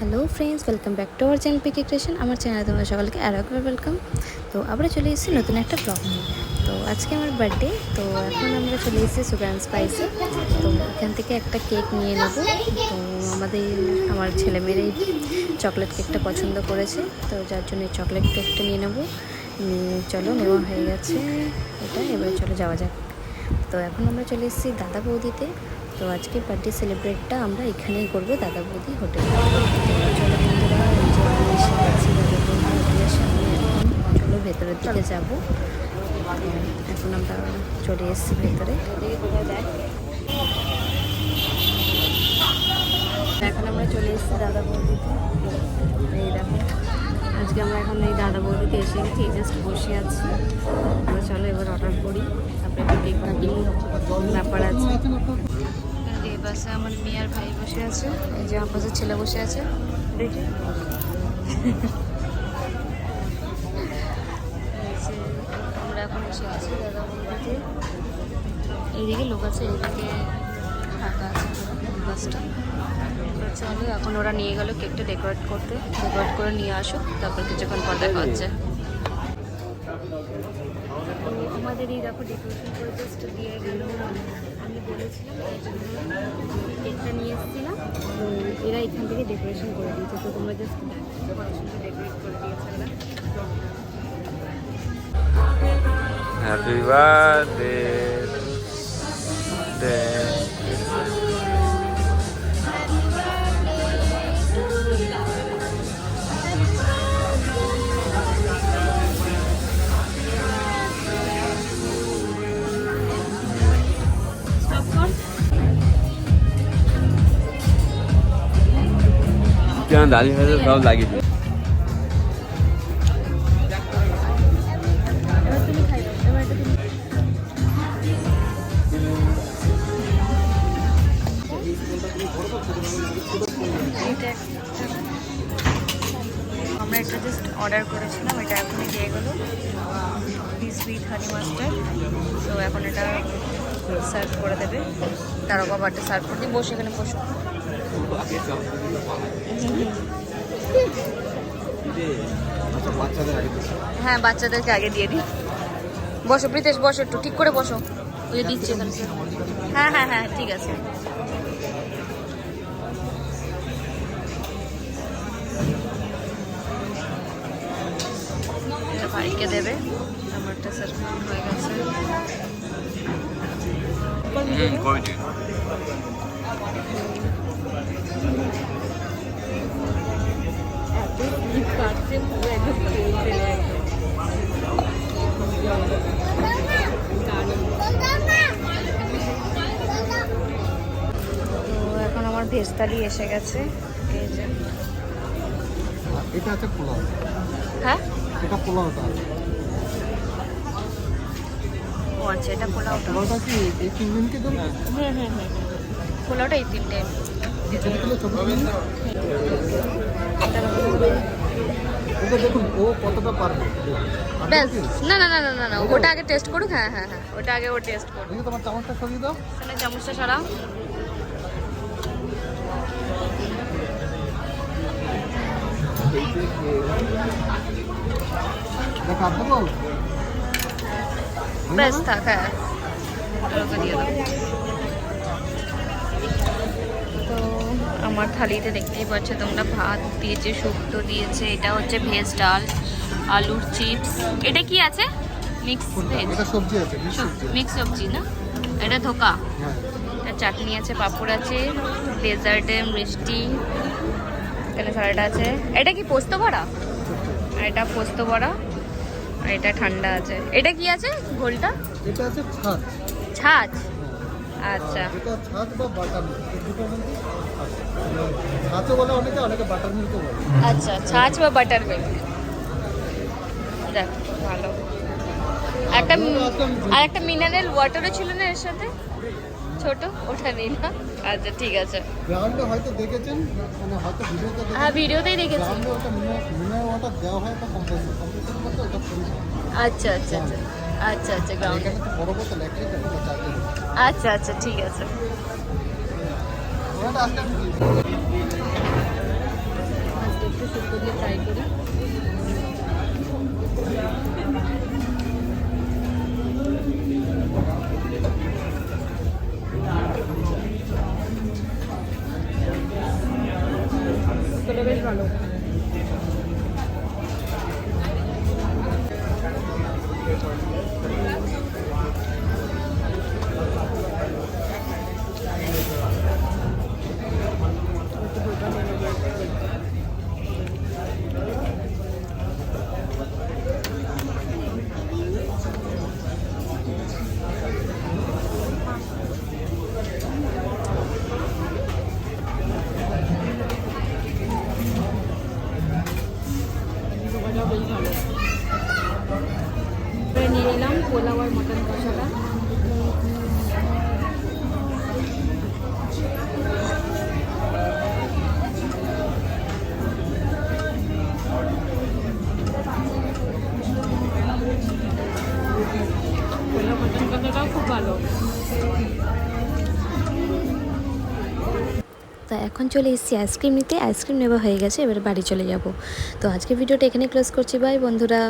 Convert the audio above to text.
Hello friends, welcome back to our channel PK creation. আমার চ্যানেলে তোমরা সকলকে আরও একবার ওয়েলকাম। তো আবার চলে এসেছি নতুন একটা ব্লগ নিয়ে। তো আজকে আমার বার্থডে, তো এখন আমরা চলে এসেছি সুগার অ্যান্ড স্পাইসে। তো এখান থেকে একটা কেক নিয়ে নেব। তো আমার ছেলেমেয়েরাই চকলেট কেকটা পছন্দ করেছে, তো যার জন্য এই চকলেট কেকটা নিয়ে নেব। চলো, নেওয়া হয়ে গেছে এটা, এবারে চলো যাওয়া যাক। তো এখন আমরা চলে এসেছি দাদা বৌদিতে। তো আজকে বার্থডে সেলিব্রেটটা আমরা এখানেই করবো, দাদা বৌদি হোটেলে। চলো বন্ধুরা, এই যে আমি এসে গেছি দাদা বৌদি হোটেলের সামনে। এখন চলো ভেতরের দিকে যাব। এখন আমরা চলে এসেছি ভেতরে। এখন আমরা চলে এসেছি দাদা বৌদিতে। এই দেখো, আজকে আমরা এখন এই দাদা বৌদিতে এসে গেছি, এই জাস্ট বসে আছি। আমরা চলো এবার অর্ডার করি, তারপরে একটু কেক কাটিং ব্যাপার আছে। এই বাসে আমার মেয়ে আর ভাই বসে আছে, এই যে আমার পাশে ছেলে বসে আছে। দেখি আমরা এখন এসে গেছি দাদা বৌদিতে। এইদিকে লোক আছে, এইদিকে ফাঁকা আছে বাসটা। চলো এখন ওরা নিয়ে গেল কেকটা ডেকোরেট করে নিয়ে আসুক, তারপর কিছুক্ষণ পর দেখা হচ্ছে। তো আমাদের এই দেখো ডেকোরেশন করে জাস্ট দিয়ে গেল। আমি বলেছিলাম এই জন্য কেকটা নিয়ে এসেছিলাম, তো এরা এখান থেকে ডেকোরেশন করে দিয়েছে। তো তোমরা জাস্ট সুন্দর ডেকোরেট করে দিয়েছে এরা। হ্যাপি বার্থডে কেন দাঁড়িয়ে হয়েছে সব লাগিয়ে দিই। আমরা একটা জাস্ট অর্ডার করেছিলাম, এটা এখনই দিয়ে গেলো, পিস উইথ হানি মাস্টার্ড। তো এখন এটা সার্ভ করে দেবে, তারও বাবারটা সার্ভ করে দিই। বসে এখানে বসো। হ্যাঁ, বাচ্চাদেরকে আগে দিয়ে দিই। বসো প্রীতেশ, বসো, একটু ঠিক করে বসো। ওই যে দিচ্ছে এখানে। হ্যাঁ হ্যাঁ হ্যাঁ, ঠিক আছে। ভাইকে দেবে, আমারটা সার্ভ হয়ে গেছে। এখন আমার ভেজ থালি এসে গেছে। এই যে এটা আছে পোলাও। হ্যাঁ, এটা পোলাওটা। ও আচ্ছা, এটা পোলাওটা। পোলাওটা কি এই তিন দিনকে দেবো? হুম, পোলাওটা এই তিনটে। ওটা দেখুন ও কতটা পারবে। ব্যাস, না না না না না না, ওটা আগে টেস্ট করুক। হ্যাঁ হ্যাঁ হ্যাঁ, ওটা আগে ও টেস্ট করুক। দেখি তোমার চামচটা সরিয়ে দাও। তাহলে চামচটা সরাও। দেখা দেবো। ব্যাস থাক, হ্যাঁ ওটা দিয়ে দাও। তো আমার থালিতে দেখতেই পাচ্ছ তোমরা, ভাত দিয়েছে, শুক্তো দিয়েছে, এটা হচ্ছে ভেজ ডাল, আলুর চিপস। এটা কি আছে? মিক্স ভেজ, এটা সবজি আছে, মিক্স সবজি না? এটা ধোকা। হ্যাঁ। এটা চাটনি আছে, পাঁপড় আছে, ডেজার্টে মিষ্টি, এখানে স্যালাড আছে। এটা কি পোস্ত বড়া? আর এটা পোস্ত বড়া, আর এটা ঠান্ডা আছে। এটা কি আছে ঘোলটা? এটা আছে ছাঁচ। ছাঁচ, আচ্ছা। এটা ছাঁচ বা বাটার মিল্ক, এই দুটোর মধ্যে ছাঁচও বলে অনেকে, অনেকে বাটার মিল্কও বলে। আচ্ছা, ছাঁচ বা বাটার মিল্ক। দেখ ভালো। আর একটা মিনারেল ওয়াটারও ছিল না এর সাথে, ছোট, ওটা নেই না? আচ্ছা ঠিক আছে। গ্রাউন্ডে হয়তো দেখেছেন, মানে হয়তো ভিডিওতে দেখেছেন। হ্যাঁ, ভিডিওতেই দেখেছি। গ্রাউন্ডে ওটা মিনারেল ওয়াটার দেওয়া হয়, তো কম্প্রেসার করতে ওটা ফ্রি। আচ্ছা আচ্ছা আচ্ছা আচ্ছা আচ্ছা, গ্রাউন্ডে। এখানে তো বড় বোতল একটাই, তো চার্জে। আচ্ছা আচ্ছা, ঠিক আছে। ওটা আসলে এটা বেশ ভালো। নিয়ে এলাম পোলাও আর মটন কষাটা। পোলাও মটন কষাটাও খুব ভালো। তা এখন চলে এসেছি আইসক্রিম নিতে। আইসক্রিম নেওয়া হয়ে গেছে, এবার বাড়ি চলে যাব। তো আজকে ভিডিওটা এখানে ক্লোজ করছি। বাই বন্ধুরা।